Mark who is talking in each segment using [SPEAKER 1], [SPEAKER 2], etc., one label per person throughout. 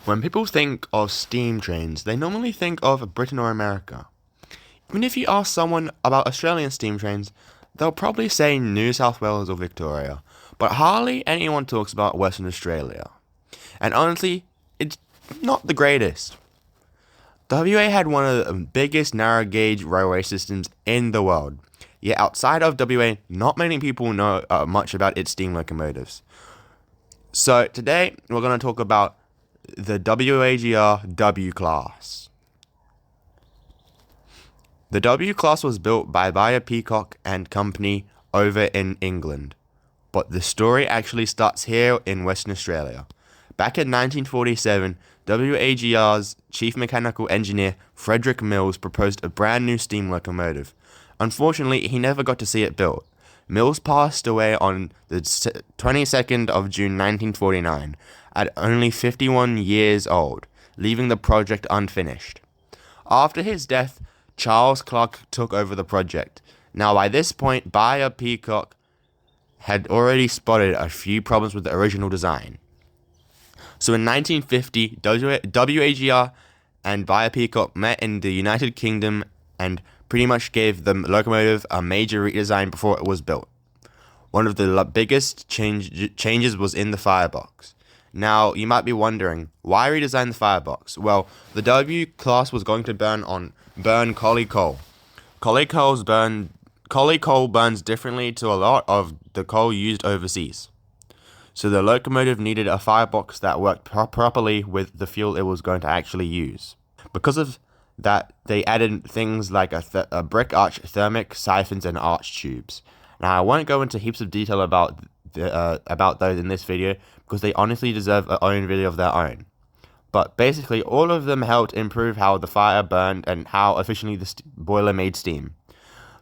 [SPEAKER 1] When people think of steam trains, they normally think of Britain or America. Even if you ask someone about Australian steam trains, they'll probably say New South Wales or Victoria, but hardly anyone talks about Western Australia. And honestly, it's not the greatest. WA had one of the biggest narrow gauge railway systems in the world, yet outside of WA, not many people know much about its steam locomotives. So today, we're going to talk about the WAGR W class. The W class was built by Bayer Peacock and Company over in England, but the story actually starts here in Western Australia. Back in 1947, WAGR's chief mechanical engineer Frederick Mills proposed a brand new steam locomotive. Unfortunately, he never got to see it built. Mills passed away on the 22nd of June 1949 at only 51 years old, leaving the project unfinished. After his death, Charles Clark took over the project. Now by this point, Bayer Peacock had already spotted a few problems with the original design. So in 1950, WAGR and Bayer Peacock met in the United Kingdom and pretty much gave the locomotive a major redesign before it was built. One of the biggest changes was in the firebox. Now, you might be wondering, why redesign the firebox? Well, the W class was going to burn collie coal. Collie coal burns differently to a lot of the coal used overseas. So the locomotive needed a firebox that worked properly with the fuel it was going to actually use. Because of that, they added things like a brick arch thermic, siphons, and arch tubes. Now, I won't go into heaps of detail about those in this video because they honestly deserve their own video of their own. But basically, all of them helped improve how the fire burned and how efficiently the boiler made steam.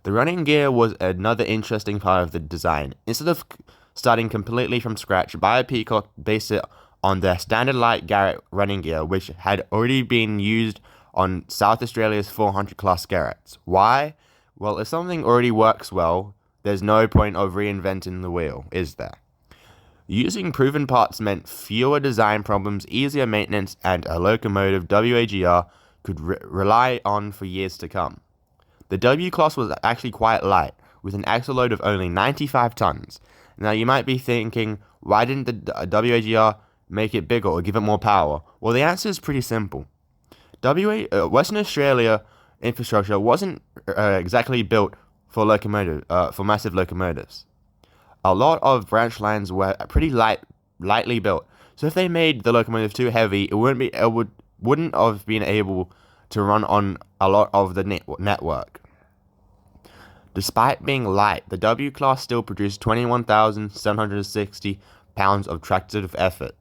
[SPEAKER 1] The running gear was another interesting part of the design. Instead of starting completely from scratch, Bayer Peacock based it on their standard light Garrett running gear, which had already been used on South Australia's 400 class Garretts. Why? Well, if something already works well, there's no point of reinventing the wheel, is there? Using proven parts meant fewer design problems, easier maintenance, and a locomotive WAGR could rely on for years to come. The W class was actually quite light, with an axle load of only 95 tons. Now you might be thinking, why didn't the WAGR make it bigger or give it more power? Well, the answer is pretty simple. Western Australia infrastructure wasn't exactly built for massive locomotives. A lot of branch lines were pretty lightly built, so if they made the locomotive too heavy, it wouldn't have been able to run on a lot of the network. Despite being light, the W class still produced 21,760 pounds of tractive effort.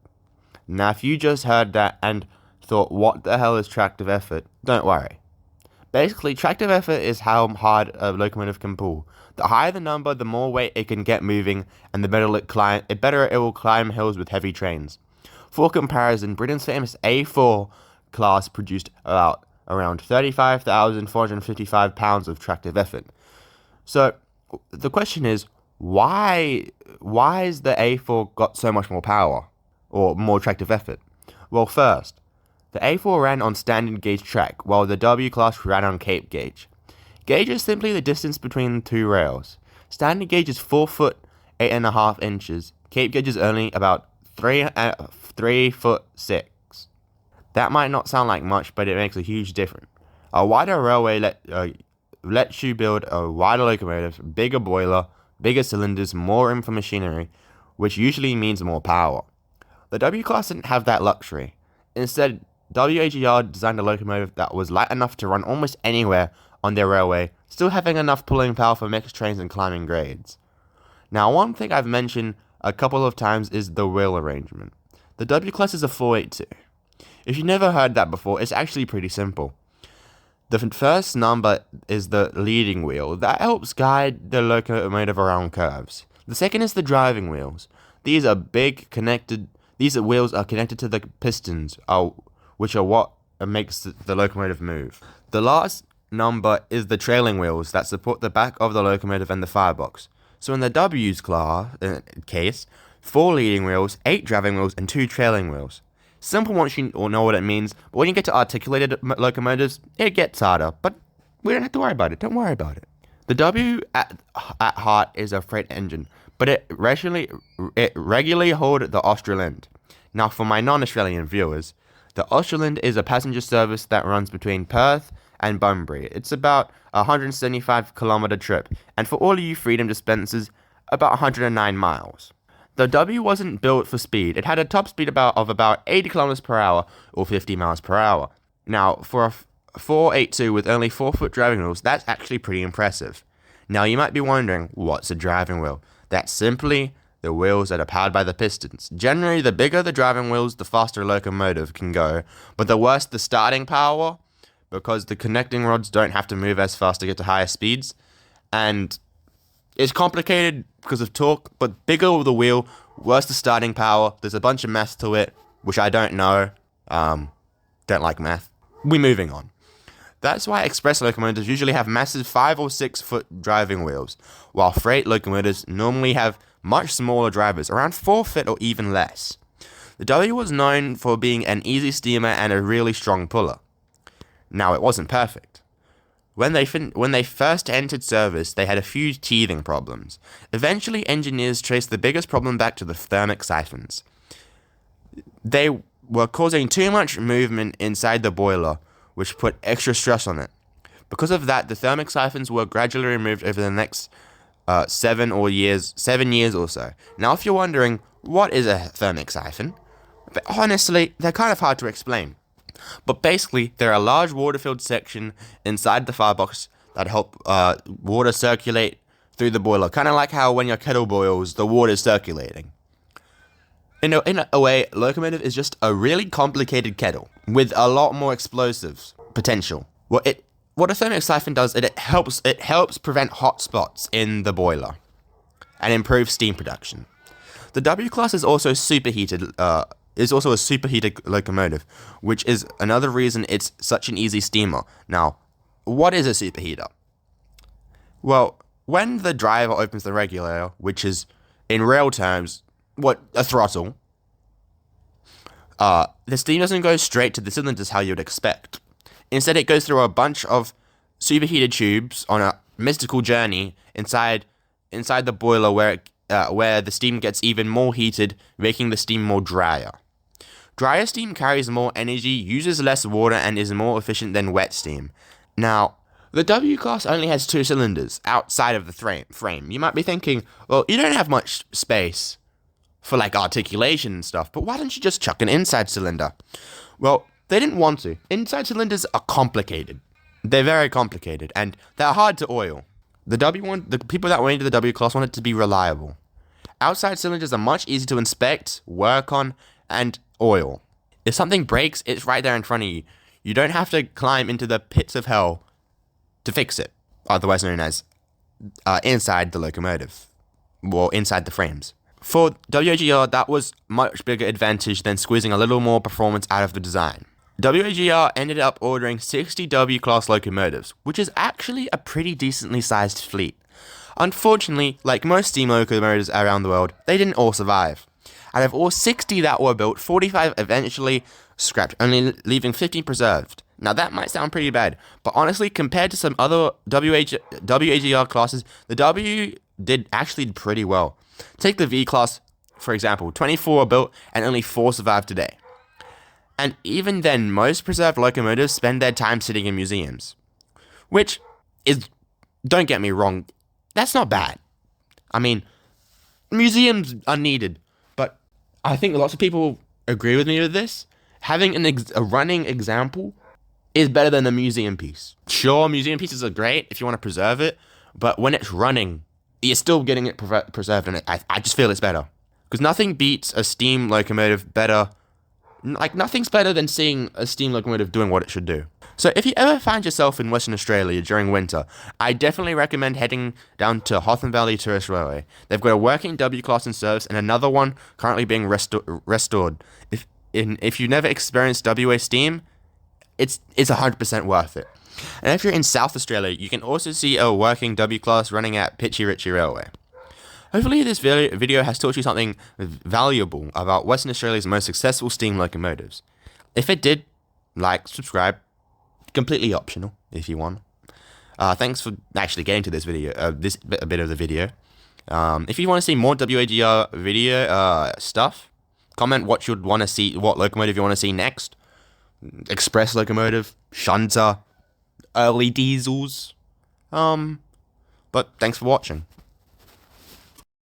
[SPEAKER 1] Now, if you just heard that and thought, what the hell is tractive effort? Don't worry. Basically, tractive effort is how hard a locomotive can pull. The higher the number, the more weight it can get moving, and the better it will climb hills with heavy trains. For comparison, Britain's famous A4 class produced around 35,455 pounds of tractive effort. So, the question is, why is the A4 got so much more power, or more tractive effort? Well, first, the A4 ran on standard gauge track, while the W class ran on Cape gauge. Gauge is simply the distance between the two rails. Standard gauge is 4 foot 8.5 inches. Cape gauge is only about 3 foot 6. That might not sound like much, but it makes a huge difference. A wider railway lets you build a wider locomotive, bigger boiler, bigger cylinders, more room for machinery, which usually means more power. The W class didn't have that luxury. Instead, WAGR designed a locomotive that was light enough to run almost anywhere on their railway, still having enough pulling power for mixed trains and climbing grades. Now, one thing I've mentioned a couple of times is the wheel arrangement. The W class is a 482. If you've never heard that before, it's actually pretty simple. The first number is the leading wheel. That helps guide the locomotive around curves. The second is the driving wheels. These wheels are connected to the pistons, which are what makes the locomotive move. The last number is the trailing wheels that support the back of the locomotive and the firebox. So in the W's case, 4 leading wheels, 8 driving wheels, and 2 trailing wheels. Simple once you all know what it means, but when you get to articulated locomotives, it gets harder. But we don't have to worry about it. Don't worry about it. The W at heart is a freight engine, but it regularly hold the austral end. Now, for my non-Australian viewers, the austral end is a passenger service that runs between Perth and Bunbury. It's about a 175-kilometer trip, and for all of you freedom dispensers, about 109 miles. The W wasn't built for speed. It had a top speed of about 80 kilometers per hour or 50 miles per hour. Now, for a 482 with only 4-foot driving wheels, that's actually pretty impressive. Now, you might be wondering, what's a driving wheel? That's simply the wheels that are powered by the pistons. Generally, the bigger the driving wheels, the faster a locomotive can go, but the worse the starting power, because the connecting rods don't have to move as fast to get to higher speeds, and it's complicated because of torque, but bigger the wheel, worse the starting power. There's a bunch of math to it, which I don't know. Don't like math. We're moving on. That's why express locomotives usually have massive 5 or 6 foot driving wheels, while freight locomotives normally have much smaller drivers, around 4 foot or even less. The W was known for being an easy steamer and a really strong puller. Now, it wasn't perfect. When they first entered service, they had a few teething problems. Eventually, engineers traced the biggest problem back to the thermic siphons. They were causing too much movement inside the boiler, which put extra stress on it. Because of that, the thermic siphons were gradually removed over the next 7 years or so. Now, if you're wondering, what is a thermic siphon? But honestly, they're kind of hard to explain. But basically, they're a large water-filled section inside the firebox that help water circulate through the boiler. Kind of like how when your kettle boils, the water is circulating. In a way, locomotive is just a really complicated kettle with a lot more explosives potential. What a thermic siphon does, it helps prevent hot spots in the boiler and improve steam production. The W class is also superheated. Is also a superheated locomotive, which is another reason it's such an easy steamer. Now, what is a superheater? Well, when the driver opens the regulator, which is, in rail terms, a throttle, the steam doesn't go straight to the cylinders how you'd expect. Instead, it goes through a bunch of superheated tubes on a mystical journey inside the boiler where the steam gets even more heated, making the steam more drier. Drier steam carries more energy, uses less water, and is more efficient than wet steam. Now, the W class only has 2 cylinders outside of the frame. You might be thinking, well, you don't have much space for articulation and stuff, but why don't you just chuck an inside cylinder? Well, they didn't want to. Inside cylinders are complicated. They're very complicated, and they're hard to oil. The people that went into the W class wanted to be reliable. Outside cylinders are much easier to inspect, work on, and oil. If something breaks, it's right there in front of you. You don't have to climb into the pits of hell to fix it, otherwise known as inside the locomotive, or inside the frames. For WAGR, that was much bigger advantage than squeezing a little more performance out of the design. WAGR ended up ordering 60 W-class locomotives, which is actually a pretty decently sized fleet. Unfortunately, like most steam locomotives around the world, they didn't all survive. Out of all 60 that were built, 45 eventually scrapped, only leaving 15 preserved. Now that might sound pretty bad, but honestly, compared to some other WAGR classes, the W did pretty well. Take the V class, for example. 24 were built and only 4 survive today. And even then, most preserved locomotives spend their time sitting in museums. Which is, don't get me wrong, that's not bad. I mean, museums are needed, but I think lots of people agree with me with this. Having a running example is better than a museum piece. Sure, museum pieces are great if you want to preserve it, but when it's running, you're still getting it preserved, and I just feel it's better. Because nothing beats a steam locomotive better. Nothing's better than seeing a steam locomotive doing what it should do. So if you ever find yourself in Western Australia during winter, I definitely recommend heading down to Hotham Valley Tourist Railway. They've got a working W-class in service and another one currently being restored. If you've never experienced WA steam, it's 100% worth it. And if you're in South Australia, you can also see a working W-class running at Pitchy Ritchie Railway. Hopefully this video has taught you something valuable about Western Australia's most successful steam locomotives. If it did, like, subscribe, completely optional if you want. Thanks for actually getting to this video, this bit of the video. If you want to see more WAGR video stuff, comment what you'd want to see, what locomotive you want to see next. Express locomotive, shunter, early diesels. But thanks for watching.